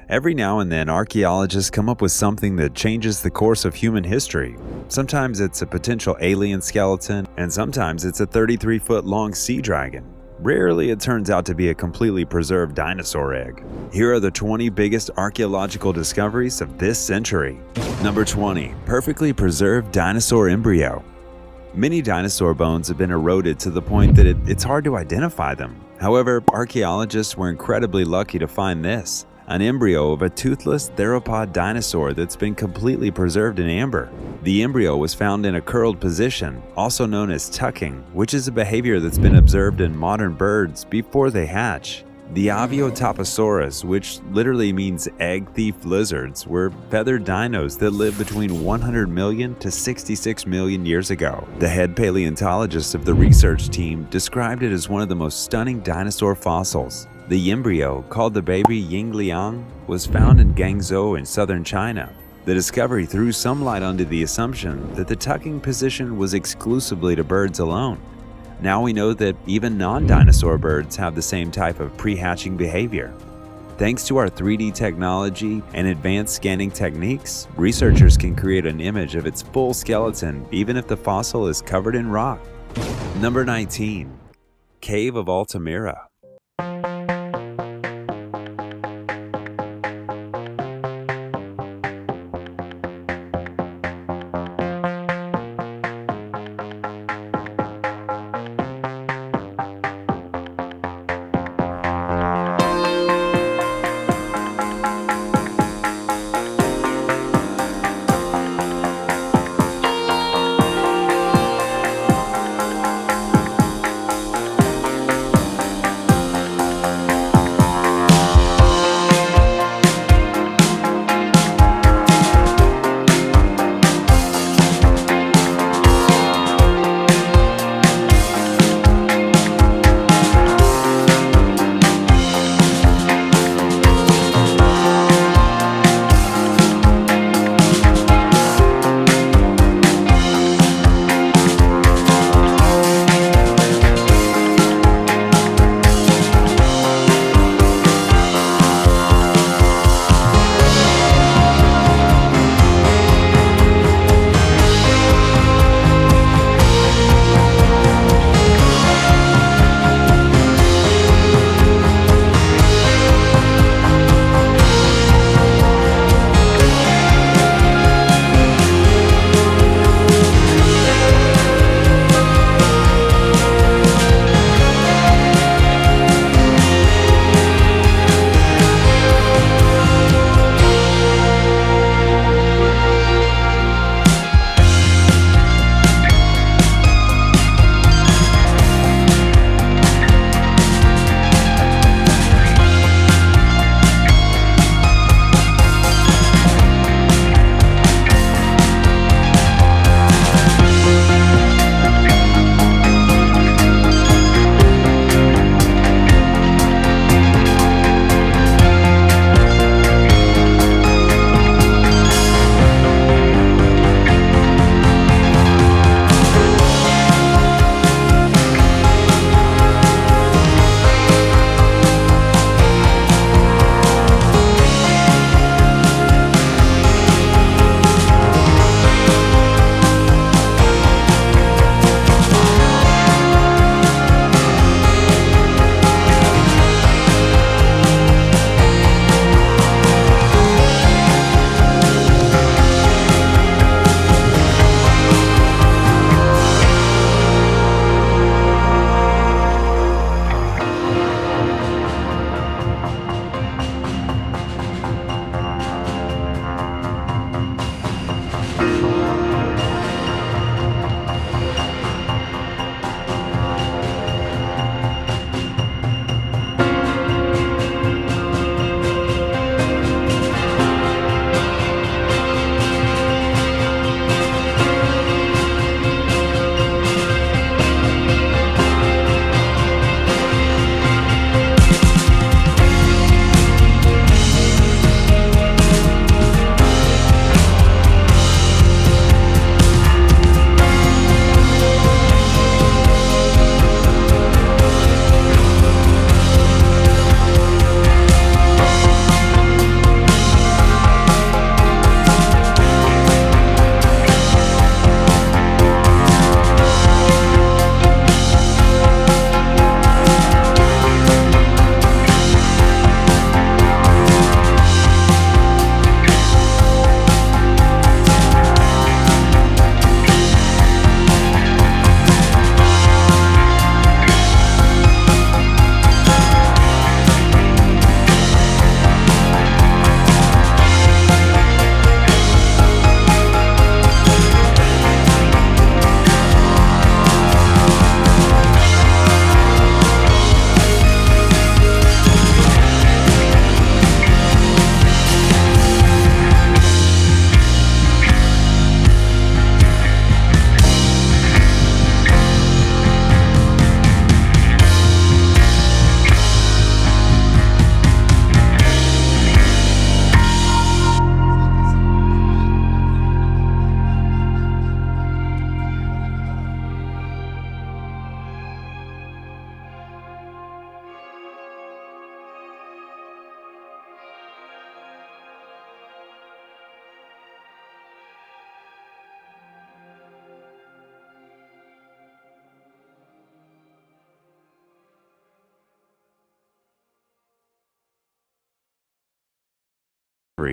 Every now and then, archaeologists come up with something that changes the course of human history. Sometimes it's a potential alien skeleton, and sometimes it's a 33-foot-long sea dragon. Rarely it turns out to be a completely preserved dinosaur egg. Here are the 20 biggest archaeological discoveries of this century. Number 20. Perfectly preserved dinosaur embryo. Many dinosaur bones have been eroded to the point that it's hard to identify them. However, archaeologists were incredibly lucky to find this, an embryo of a toothless theropod dinosaur that's been completely preserved in amber. The embryo was found in a curled position, also known as tucking, which is a behavior that's been observed in modern birds before they hatch. The Aviotoposaurus, which literally means egg thief lizards, were feathered dinos that lived between 100 million to 66 million years ago. The head paleontologist of the research team described it as one of the most stunning dinosaur fossils. The embryo, called the baby Yingliang, was found in Guangzhou in southern China. The discovery threw some light onto the assumption that the tucking position was exclusively to birds alone. Now we know that even non-dinosaur birds have the same type of pre-hatching behavior. Thanks to our 3D technology and advanced scanning techniques, researchers can create an image of its full skeleton even if the fossil is covered in rock. Number 19. Cave of Altamira.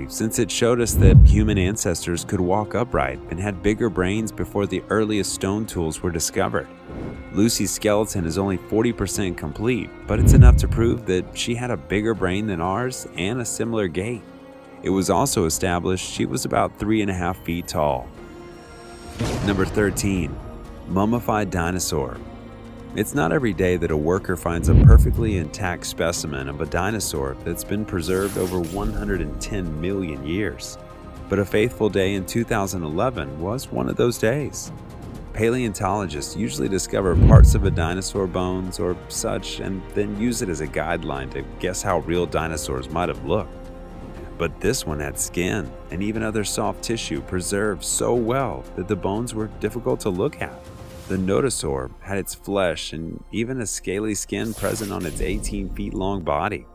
since it showed us that human ancestors could walk upright and had bigger brains before the earliest stone tools were discovered. Lucy's skeleton is only 40% complete, but it's enough to prove that she had a bigger brain than ours and a similar gait. It was also established she was about 3.5 feet tall. Number 13. Mummified dinosaur. It's not every day that a worker finds a perfectly intact specimen of a dinosaur that's been preserved over 110 million years. But a faithful day in 2011 was one of those days. Paleontologists usually discover parts of a dinosaur bones or such and then use it as a guideline to guess how real dinosaurs might have looked. But this one had skin and even other soft tissue preserved so well that the bones were difficult to look at. The nodosaur had its flesh and even a scaly skin present on its 18 feet long body.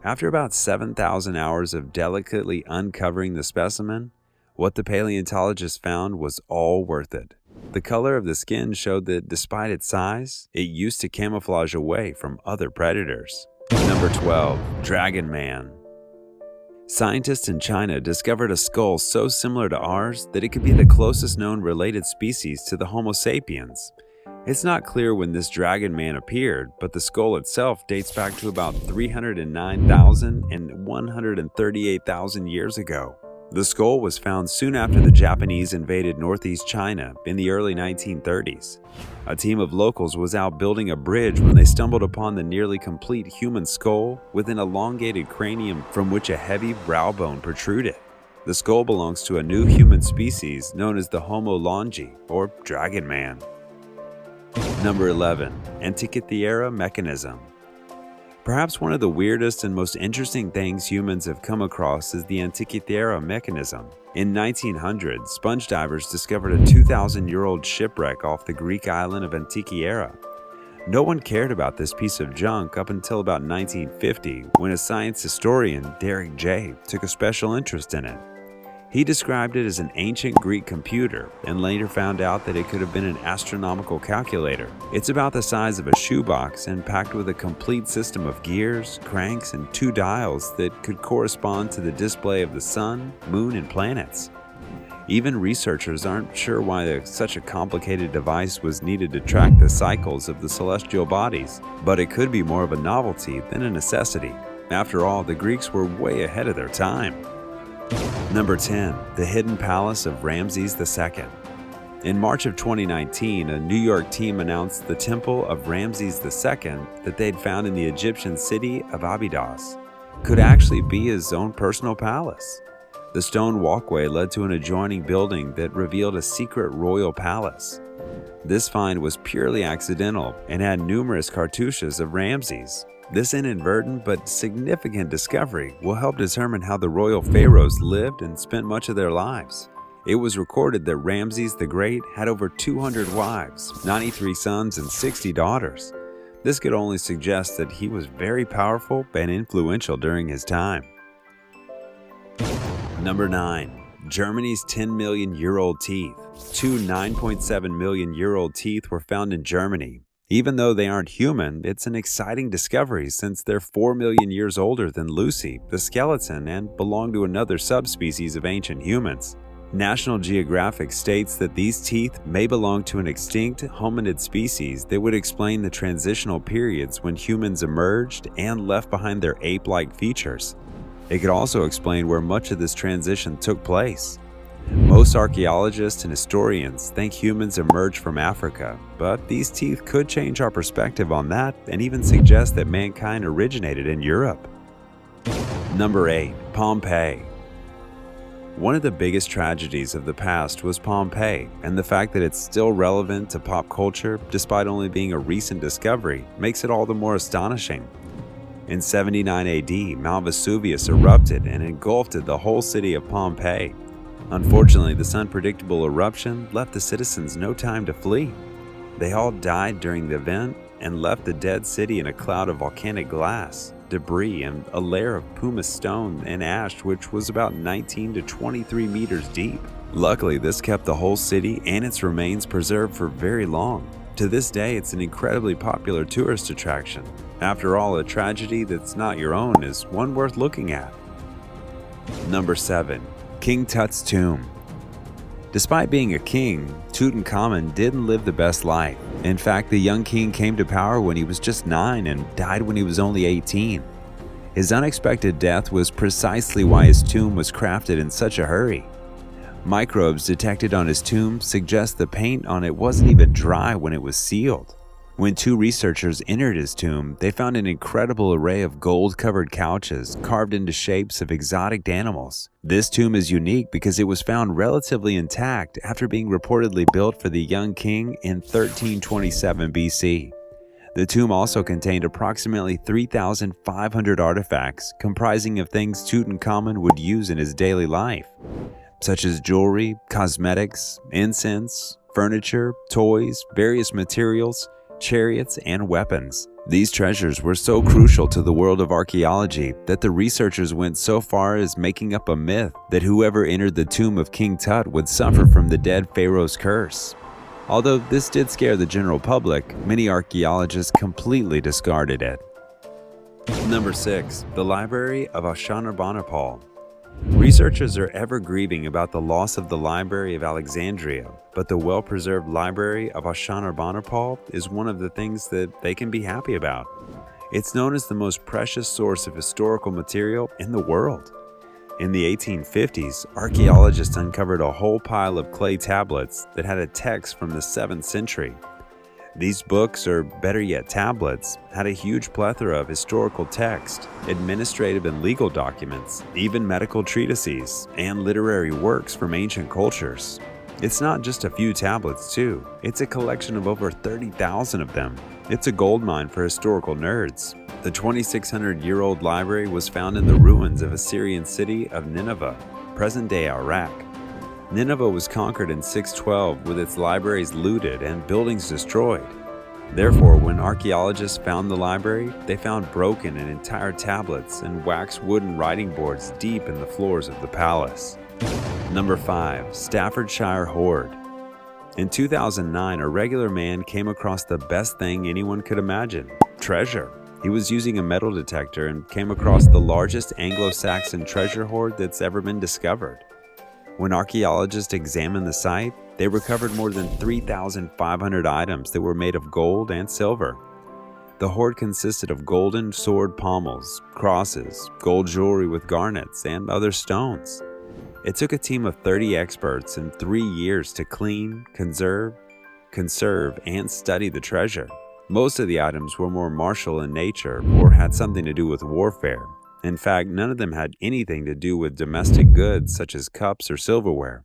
After about 7,000 hours of delicately uncovering the specimen, what the paleontologists found was all worth it. The color of the skin showed that despite its size, it used to camouflage away from other predators. Number 12. Dragon Man. Scientists in China discovered a skull so similar to ours that it could be the closest known related species to the Homo sapiens. It's not clear when this dragon man appeared, but the skull itself dates back to about 309,000 and 138,000 years ago. The skull was found soon after the Japanese invaded northeast China in the early 1930s. A team of locals was out building a bridge when they stumbled upon the nearly complete human skull with an elongated cranium from which a heavy brow bone protruded. The skull belongs to a new human species known as the Homo longi, or dragon man. Number 11. Antikythera mechanism. Perhaps one of the weirdest and most interesting things humans have come across is the Antikythera mechanism. In 1900, sponge divers discovered a 2,000-year-old shipwreck off the Greek island of Antikythera. No one cared about this piece of junk up until about 1950, when a science historian, Derek J., took a special interest in it. He described it as an ancient Greek computer and later found out that it could have been an astronomical calculator. It's about the size of a shoebox and packed with a complete system of gears, cranks, and 2 dials that could correspond to the display of the sun, moon, and planets. Even researchers aren't sure why such a complicated device was needed to track the cycles of the celestial bodies, but it could be more of a novelty than a necessity. After all, the Greeks were way ahead of their time. Number 10. The Hidden Palace of Ramses II. In March of 2019, a New York team announced the Temple of Ramses II that they'd found in the Egyptian city of Abydos could actually be his own personal palace. The stone walkway led to an adjoining building that revealed a secret royal palace. This find was purely accidental and had numerous cartouches of Ramses. This inadvertent but significant discovery will help determine how the royal pharaohs lived and spent much of their lives. It was recorded that Ramses the Great had over 200 wives, 93 sons, and 60 daughters. This could only suggest that he was very powerful and influential during his time. Number 9. Germany's 10-million-year-old teeth. 2 9.7-million-year-old teeth were found in Germany. Even though they aren't human, it's an exciting discovery since they're 4 million years older than Lucy, the skeleton, and belong to another subspecies of ancient humans. National Geographic states that these teeth may belong to an extinct hominid species that would explain the transitional periods when humans emerged and left behind their ape-like features. It could also explain where much of this transition took place. Most archaeologists and historians think humans emerged from Africa, but these teeth could change our perspective on that and even suggest that mankind originated in Europe. Number 8. Pompeii. One of the biggest tragedies of the past was Pompeii, and the fact that it's still relevant to pop culture, despite only being a recent discovery, makes it all the more astonishing. In 79 AD, Mount Vesuvius erupted and engulfed the whole city of Pompeii. Unfortunately, this unpredictable eruption left the citizens no time to flee. They all died during the event and left the dead city in a cloud of volcanic glass, debris, and a layer of pumice stone and ash which was about 19 to 23 meters deep. Luckily, this kept the whole city and its remains preserved for very long. To this day, it's an incredibly popular tourist attraction. After all, a tragedy that's not your own is one worth looking at. Number 7. King Tut's tomb. Despite being a king, Tutankhamun didn't live the best life. In fact, the young king came to power when he was just 9 and died when he was only 18. His unexpected death was precisely why his tomb was crafted in such a hurry. Microbes detected on his tomb suggest the paint on it wasn't even dry when it was sealed. When 2 researchers entered his tomb, they found an incredible array of gold-covered couches carved into shapes of exotic animals. This tomb is unique because it was found relatively intact after being reportedly built for the young king in 1327 BC. The tomb also contained approximately 3,500 artifacts comprising of things Tutankhamun would use in his daily life, such as jewelry, cosmetics, incense, furniture, toys, various materials, chariots, and weapons. These treasures were so crucial to the world of archaeology that the researchers went so far as making up a myth that whoever entered the tomb of King Tut would suffer from the dead pharaoh's curse. Although this did scare the general public, many archaeologists completely discarded it. Number 6. The Library of Ashurbanipal. Researchers are ever grieving about the loss of the Library of Alexandria, but the well-preserved Library of Ashurbanipal is one of the things that they can be happy about. It's known as the most precious source of historical material in the world. In the 1850s, archaeologists uncovered a whole pile of clay tablets that had a text from the 7th century. These books, or better yet tablets, had a huge plethora of historical text, administrative and legal documents, even medical treatises, and literary works from ancient cultures. It's not just a few tablets too, it's a collection of over 30,000 of them. It's a goldmine for historical nerds. The 2,600-year-old library was found in the ruins of Assyrian city of Nineveh, present-day Iraq. Nineveh was conquered in 612 with its libraries looted and buildings destroyed. Therefore, when archaeologists found the library, they found broken and entire tablets and waxed wooden writing boards deep in the floors of the palace. Number 5. Staffordshire Hoard. In 2009, a regular man came across the best thing anyone could imagine: treasure. He was using a metal detector and came across the largest Anglo-Saxon treasure hoard that's ever been discovered. When archaeologists examined the site, they recovered more than 3,500 items that were made of gold and silver. The hoard consisted of golden sword pommels, crosses, gold jewelry with garnets, and other stones. It took a team of 30 experts and 3 years to clean, conserve, and study the treasure. Most of the items were more martial in nature or had something to do with warfare. In fact, none of them had anything to do with domestic goods such as cups or silverware.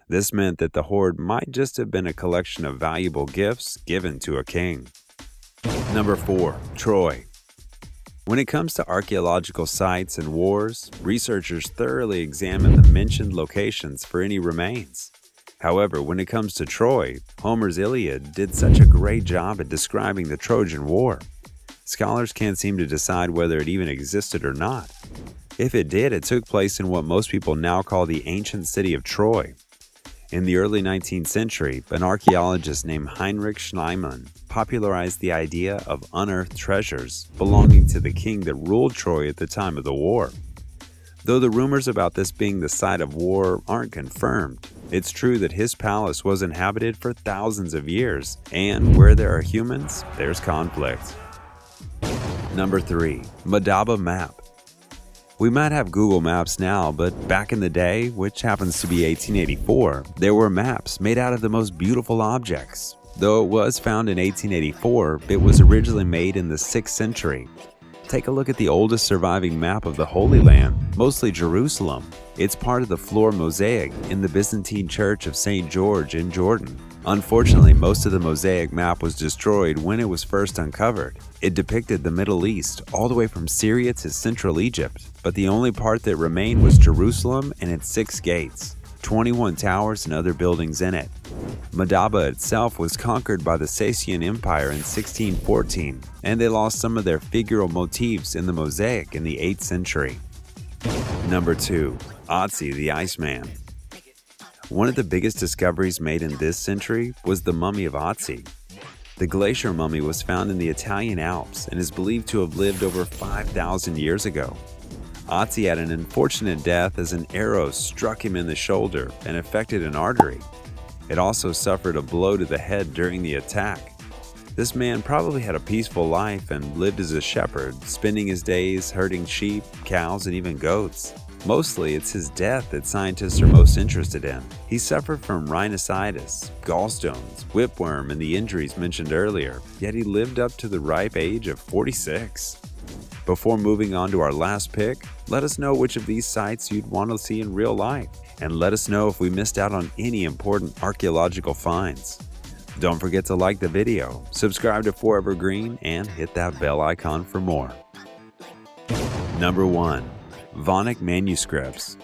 This meant that the hoard might just have been a collection of valuable gifts given to a king. Number 4. Troy. When it comes to archaeological sites and wars, researchers thoroughly examine the mentioned locations for any remains. However, when it comes to Troy, Homer's Iliad did such a great job at describing the Trojan War. Scholars can't seem to decide whether it even existed or not. If it did, it took place in what most people now call the ancient city of Troy. In the early 19th century, an archaeologist named Heinrich Schliemann popularized the idea of unearthed treasures belonging to the king that ruled Troy at the time of the war. Though the rumors about this being the site of war aren't confirmed, it's true that his palace was inhabited for thousands of years, and where there are humans, there's conflict. Number 3. Madaba Map. We might have Google Maps now, but back in the day, which happens to be 1884, there were maps made out of the most beautiful objects. Though it was found in 1884, it was originally made in the 6th century. Take a look at the oldest surviving map of the Holy Land, mostly Jerusalem. It's part of the floor mosaic in the Byzantine Church of St. George in Jordan. Unfortunately, most of the mosaic map was destroyed when it was first uncovered. It depicted the Middle East all the way from Syria to Central Egypt, but the only part that remained was Jerusalem and its 6 gates, 21 towers and other buildings in it. Madaba itself was conquered by the Sassanian Empire in 1614, and they lost some of their figural motifs in the mosaic in the 8th century. Number 2. Otzi the Iceman. One of the biggest discoveries made in this century was the mummy of Otzi. The glacier mummy was found in the Italian Alps and is believed to have lived over 5,000 years ago. Otzi had an unfortunate death as an arrow struck him in the shoulder and affected an artery. It also suffered a blow to the head during the attack. This man probably had a peaceful life and lived as a shepherd, spending his days herding sheep, cows, and even goats. Mostly, it's his death that scientists are most interested in. He suffered from rhinosinusitis, gallstones, whipworm, and the injuries mentioned earlier, yet he lived up to the ripe age of 46. Before moving on to our last pick, let us know which of these sites you'd want to see in real life, and let us know if we missed out on any important archaeological finds. Don't forget to like the video, subscribe to Forever Green, and hit that bell icon for more. Number 1. Vonic manuscripts.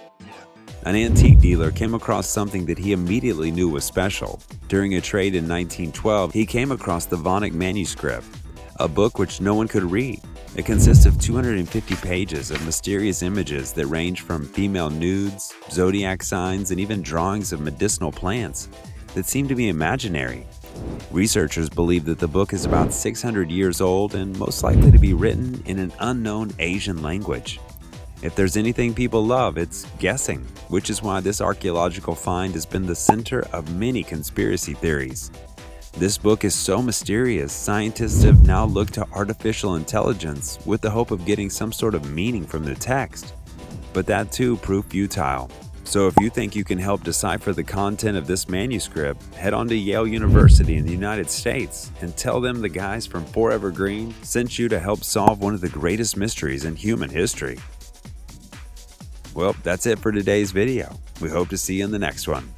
An antique dealer came across something that he immediately knew was special. During a trade in 1912, he came across the Vonic manuscript, a book which no one could read. It consists of 250 pages of mysterious images that range from female nudes, zodiac signs, and even drawings of medicinal plants that seem to be imaginary. Researchers believe that the book is about 600 years old and most likely to be written in an unknown Asian language. If there's anything people love, it's guessing, which is why this archaeological find has been the center of many conspiracy theories. This book is so mysterious, scientists have now looked to artificial intelligence with the hope of getting some sort of meaning from the text. But that too proved futile. So if you think you can help decipher the content of this manuscript, head on to Yale University in the United States and tell them the guys from Forever Green sent you to help solve one of the greatest mysteries in human history. Well, that's it for today's video. We hope to see you in the next one.